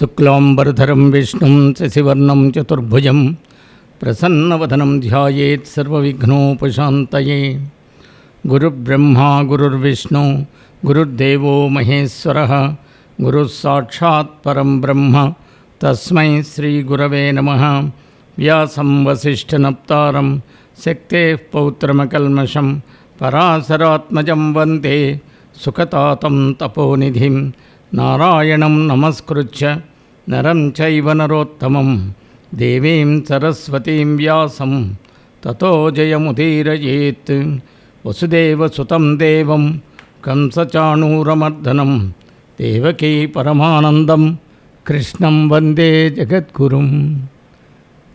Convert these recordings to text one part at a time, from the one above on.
శుక్లాంబరధరం విష్ణుం శశివర్ణం చతుర్భుజం ప్రసన్నవదనం ధ్యాయేత్ సర్వవిఘ్నోపశాంతయే. గురుర్బ్రహ్మా గురుర్విష్ణు గురుర్దేవో మహేశ్వరః గురుస్సాక్షాత్ పరం బ్రహ్మ తస్మై శ్రీగురవే నమః. వ్యాసం వసిష్ఠనప్తారం శక్తేః పౌత్రమకల్మషం పరాశరాత్మజం వందే సుఖతాతం తపోనిధిం. నారాయణం నమస్కృత్య నరం చైవ నరోత్తమం దేవీం సరస్వతీం వ్యాసం తతో జయముదీరయేత్. వసుదేవసుతం దేవం కంసచాణూరమర్దనం దేవకీ పరమానందం కృష్ణం వందే జగద్గురుం.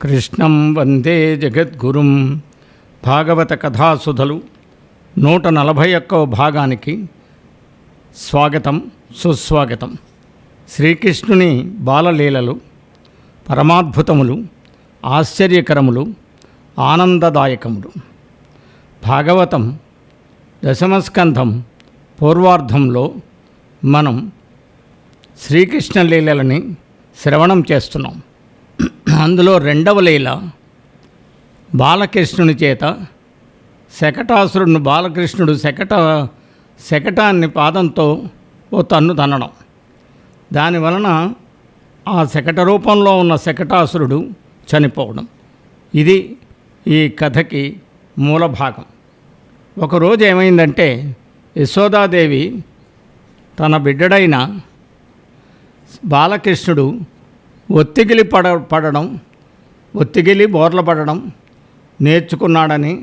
కృష్ణం వందే జగద్గురుం. భాగవత కథాసుధలు 141వ భాగానికి స్వాగతం సుస్వాగతం. శ్రీకృష్ణుని బాలలీలలు పరమాద్భుతములు, ఆశ్చర్యకరములు, ఆనందదాయకములు. భాగవతం దశమస్కంధం పూర్వార్ధంలో మనం శ్రీకృష్ణ లీలలని శ్రవణం చేస్తున్నాం. అందులో 2వ లీల బాలకృష్ణుని చేత శకటాసురుడిని బాలకృష్ణుడు శకటాన్ని పాదంతో ఓ తన్ను తన్నడం, దానివలన ఆ శకట రూపంలో ఉన్న శకటాసురుడు చనిపోవడం. ఇది ఈ కథకి మూల భాగం. ఒకరోజు ఏమైందంటే, యశోదాదేవి తన బిడ్డడైన బాలకృష్ణుడు ఒత్తిగిలి బోర్ల పడడం నేర్చుకున్నాడని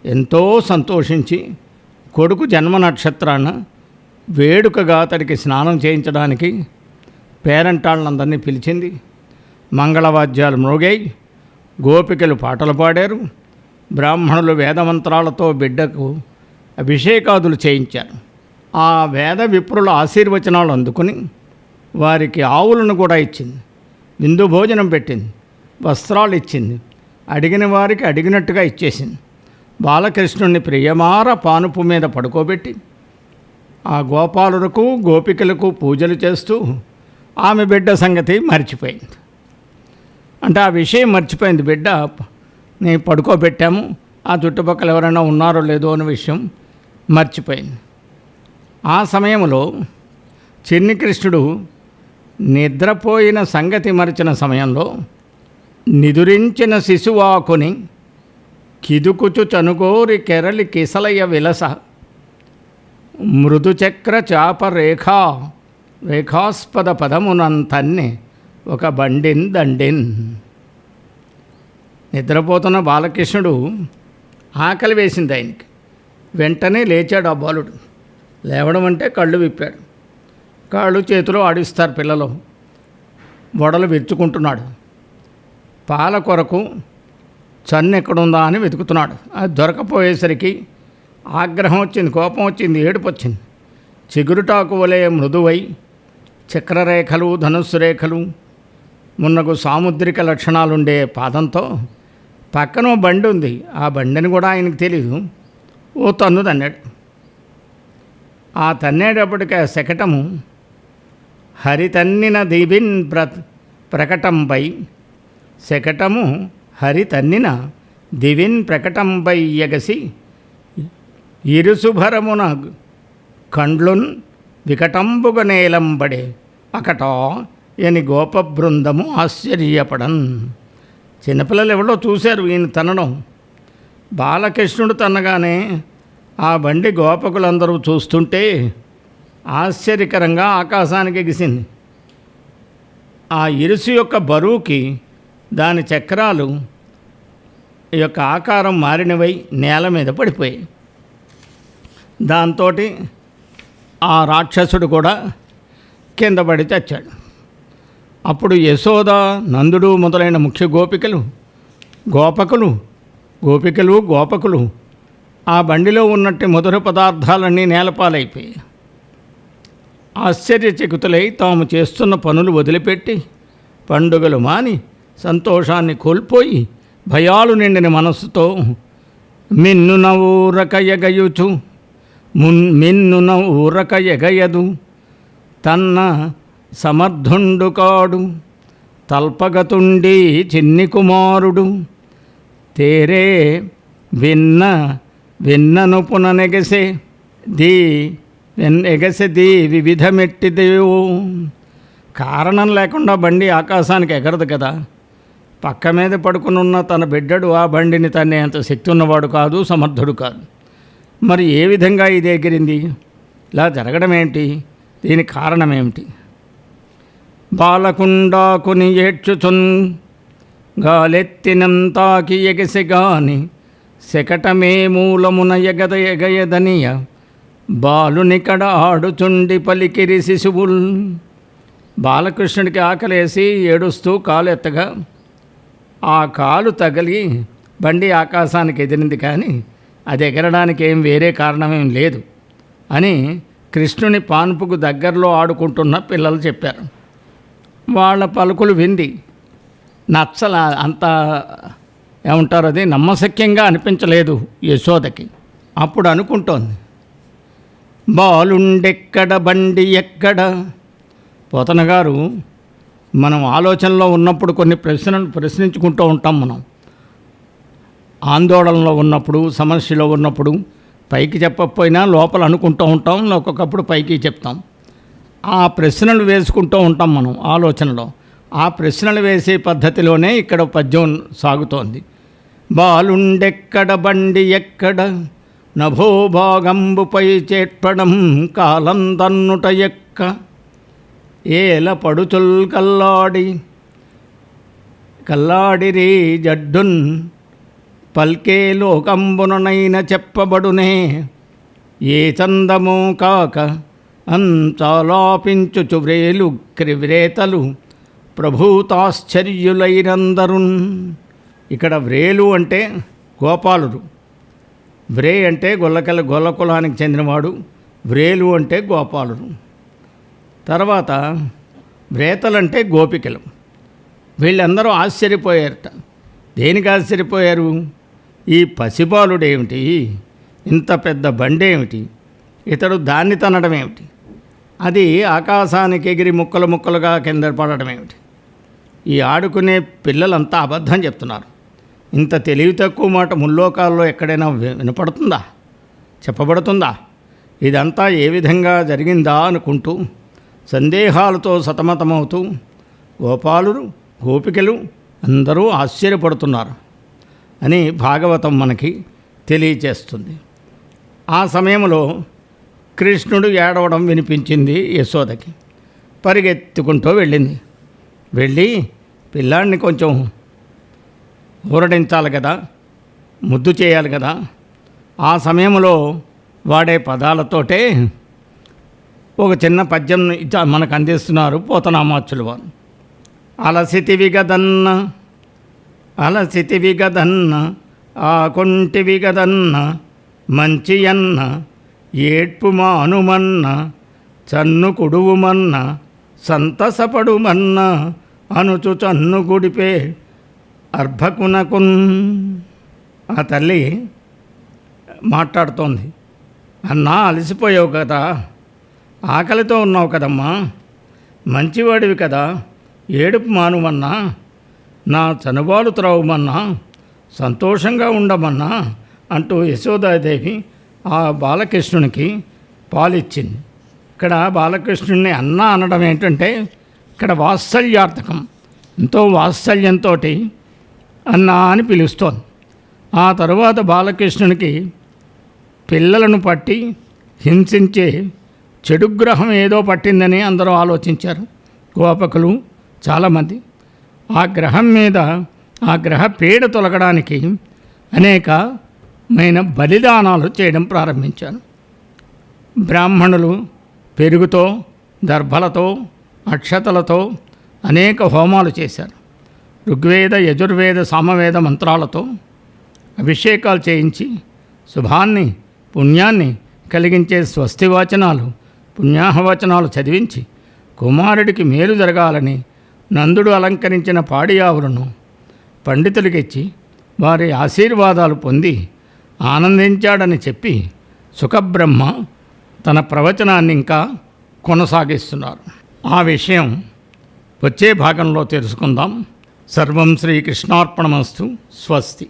ఎంతో సంతోషించి కొడుకు జన్మ నక్షత్రాన వేడుకగా అతడికి స్నానం చేయించడానికి పేరంటాళ్ళందరినీ పిలిచింది. మంగళవాద్యాలు మ్రోగాయి, గోపికలు పాటలు పాడారు, బ్రాహ్మణులు వేదమంత్రాలతో బిడ్డకు అభిషేకాదులు చేయించారు. ఆ వేద విప్రుల ఆశీర్వచనాలు అందుకుని వారికి ఆవులను కూడా ఇచ్చింది, విందు భోజనం పెట్టింది, వస్త్రాలు ఇచ్చింది, అడిగిన వారికి అడిగినట్టుగా ఇచ్చేసింది. బాలకృష్ణుడిని ప్రియమార పానుపు మీద పడుకోబెట్టి ఆ గోపాలులకు గోపికలకు పూజలు చేస్తూ ఆమె బిడ్డ సంగతి మర్చిపోయింది. అంటే ఆ విషయం మర్చిపోయింది. బిడ్డ నీ పడుకోబెట్టాము, ఆ చుట్టుపక్కల ఎవరైనా ఉన్నారో లేదో అనే విషయం మర్చిపోయింది. ఆ సమయంలో చిన్ని కృష్ణుడు నిద్రపోయిన సంగతి మరిచిన సమయంలో నిదురించిన శిశువాకుని కిదుకుచు చనుగోరి కెరలి కిసలయ విలస మృదుచక్ర చాప రేఖాస్పద పదమునంతన్ని ఒక బండిన్ దండిన్. నిద్రపోతున్న బాలకృష్ణుడు ఆకలి వేసింది ఆయనకి. వెంటనే లేచాడు ఆ బాలుడు. లేవడం అంటే కళ్ళు విప్పాడు. కాళ్ళు చేతులు ఆడిస్తారు పిల్లలు. వడలు విరుచుకుంటున్నాడు. పాల కొరకు చన్ను ఎక్కడుందా అని వెతుకుతున్నాడు. అది దొరకపోయేసరికి ఆగ్రహం వచ్చింది, కోపం వచ్చింది, ఏడుపు వచ్చింది. చిగురుటాకు వలె మృదువై చక్రరేఖలు, ధనుస్సు రేఖలు, మున్నగు సాముద్రిక లక్షణాలుండే పాదంతో పక్కన బండి ఉంది. ఆ బండిని కూడా ఆయనకు తెలీదు. ఓ తన్ను తన్నాడు. ఆ తన్నేటప్పటికి ఆ శకటము హరితన్నిన దివిన్ ప్రకటంపై శకటము హరితన్నిన దివిన్ ప్రకటంపై ఎగసి ఇరుసుభరమున కండ్లున్ వికటంబుగ నేలంబడే అకటా ఎని గోప బృందము ఆశ్చర్యపడన్. చిన్నపిల్లలు ఎవరో చూశారు ఈయన తనడం. బాలకృష్ణుడు తన్నగానే ఆ బండి గోపకులందరూ చూస్తుంటే ఆశ్చర్యకరంగా ఆకాశానికి ఎగిసింది. ఆ ఇరుసు యొక్క బరువుకి దాని చక్రాలు యొక్క ఆకారం మారినవై నేల మీద పడిపోయాయి. దాంతో ఆ రాక్షసుడు కూడా కింద పడి చచ్చాడు. అప్పుడు యశోద, నందుడు మొదలైన ముఖ్య గోపికలు ఆ బండిలో ఉన్నట్టు మధుర పదార్థాలన్నీ నేలపాలైపోయాయి. ఆశ్చర్యచకితులై తాము చేస్తున్న పనులు వదిలిపెట్టి పండుగలు మాని సంతోషాన్ని కోల్పోయి భయాలు నిండిన మనస్సుతో మిన్నున ఊరక ఎగయుచు మిన్నున ఊరక ఎగయదు తన్న సమర్థుండు కాడు తల్పగతుండి చిన్ని కుమారుడు తేరే విన్నను పుననెగసే ఎగసె ది వివిధమెట్టిదేవో. కారణం లేకుండా బండి ఆకాశానికి ఎగరదు కదా. పక్క మీద పడుకునున్న తన బిడ్డడు ఆ బండిని తన్నే అంత శక్తి ఉన్నవాడు కాదు, సమర్థుడు కాదు. మరి ఏ విధంగా ఇది ఎగిరింది? ఇలా జరగడం ఏంటి? దీనికి కారణం ఏమిటి? బాలకుండాకుని ఏడ్చుచున్ గాలెత్తినంతాకి ఎగసిగాని శకటమే మూలమున ఎగయదనియ బాలునికడ ఆడుచుండి పలికిరి శిశువుల్. బాలకృష్ణుడికి ఆకలేసి ఏడుస్తూ కాలు ఎత్తగా ఆ కాలు తగిలి బండి ఆకాశానికి ఎదిరింది, కానీ అది ఎగరడానికి ఏం వేరే కారణమేం లేదు అని కృష్ణుని పాన్పుకు దగ్గరలో ఆడుకుంటున్న పిల్లలు చెప్పారు. వాళ్ళ పలుకులు వింది నచ్చల, అంత ఏమంటారు, అది నమ్మశక్యంగా అనిపించలేదు యశోదకి. అప్పుడు అనుకుంటోంది, బాలుండెక్కడ బండి ఎక్కడ. పోతన గారు మనం ఆలోచనలో ఉన్నప్పుడు కొన్ని ప్రశ్నలు ప్రశ్నించుకుంటూ ఉంటాం. మనం ఆందోళనలో ఉన్నప్పుడు, సమస్యలో ఉన్నప్పుడు పైకి చెప్పకపోయినా లోపల అనుకుంటూ ఉంటాం, ఒక్కొక్కప్పుడు పైకి చెప్తాం. ఆ ప్రశ్నలు వేసుకుంటూ ఉంటాం మనం ఆలోచనలో. ఆ ప్రశ్నలు వేసే పద్ధతిలోనే ఇక్కడ పద్యం సాగుతోంది. బాలుండెక్కడ బండి ఎక్కడ నభోభాగంబుపై చేట్పడం కాలం దన్నుట ఎక్క ఏల పడుచుల్ కల్లాడిరి జడ్డున్ పల్కే లోకంబుననైన చెప్పబడునే ఏ చందమో కాక అంచాలాపించుచు వ్రేలు క్రివ్రేతలు ప్రభూతాశ్చర్యులైరందరున్. ఇక్కడ వ్రేలు అంటే గోపాలుడు, వ్రే అంటే గొల్ల కులానికి చెందినవాడు, వ్రేలు అంటే గోపాలుడు. తర్వాత వ్రేతలంటే గోపికలు. వీళ్ళందరూ ఆశ్చర్యపోయారట. దేనికి ఆశ్చర్యపోయారు? ఈ పసిబాలుడేమిటి, ఇంత పెద్ద బండేమిటి, ఇతడు దాన్ని తనడం ఏమిటి, అది ఆకాశానికి ఎగిరి ముక్కలు ముక్కలుగా కింద పడడం ఏమిటి, ఈ ఆడుకునే పిల్లలంతా అబద్ధం చెప్తున్నారు. ఇంత తెలివి తక్కువ మాట ముల్లోకాల్లో ఎక్కడైనా వినపడుతుందా, చెప్పబడుతుందా? ఇదంతా ఏ విధంగా జరిగిందా అనుకుంటూ సందేహాలతో సతమతమవుతూ గోపాలుడు, గోపికలు అందరూ ఆశ్చర్యపడుతున్నారు అని భాగవతం మనకి తెలియచేస్తుంది. ఆ సమయంలో కృష్ణుడు ఏడవడం వినిపించింది యశోదకి. పరిగెత్తుకుంటూ వెళ్ళింది. వెళ్ళి పిల్లాడిని కొంచెం ఊరడించాలి కదా, ముద్దు చేయాలి కదా. ఆ సమయంలో వాడే పదాలతోటే ఒక చిన్న పద్యం మనకు అందిస్తున్నారు పోతనామాచ్యులు వారు. అలసితివి గదన్న ఆ కొంటివి గదన్న మంచి అన్న ఏడ్పు మానుమన్న చన్ను కుడువుమన్న సంతసపడుమన్న అనుచు చన్ను గుడిపే అర్భకునకున్. ఆ తల్లి మాట్లాడుతోంది. అన్నా, అలసిపోయావు కదా, ఆకలితో ఉన్నావు కదమ్మా, మంచివాడివి కదా, ఏడుపు మానుమన్నా, నా చనుబాలు త్రావుమన్నా, సంతోషంగా ఉండమన్నా అంటూ యశోదాదేవి ఆ బాలకృష్ణునికి పాలిచ్చింది. ఇక్కడ బాలకృష్ణుడిని అన్న అనడం ఏంటంటే ఇక్కడ వాత్సల్యార్థకం. ఎంతో వాత్సల్యంతో అన్నా అని పిలుస్తోంది. ఆ తరువాత బాలకృష్ణునికి పిల్లలను పట్టి హింసించే చెడు గ్రహం ఏదో పట్టిందని అందరూ ఆలోచించారు, గోపకులు చాలామంది. ఆ గ్రహం మీద ఆ గ్రహ పీడ తొలగడానికి అనేకమైన బలిదానాలు చేయడం ప్రారంభించారు. బ్రాహ్మణులు పెరుగుతో, దర్భలతో, అక్షతలతో అనేక హోమాలు చేశారు. ఋగ్వేద, యజుర్వేద, సామవేద మంత్రాలతో అభిషేకాలు చేయించి శుభాన్ని, పుణ్యాన్ని కలిగించే స్వస్తివచనాలు, పుణ్యాహవచనాలు చదివించి కుమారుడికి మేలు జరగాలని నందుడు అలంకరించిన పాడియావులను పండితులకిచ్చి వారి ఆశీర్వాదాలు పొంది ఆనందించాడని చెప్పి సుఖబ్రహ్మ తన ప్రవచనాన్ని ఇంకా కొనసాగిస్తున్నారు. ఆ విషయం వచ్చే భాగంలో తెలుసుకుందాం. సర్వం శ్రీకృష్ణార్పణమస్తు. స్వస్తి.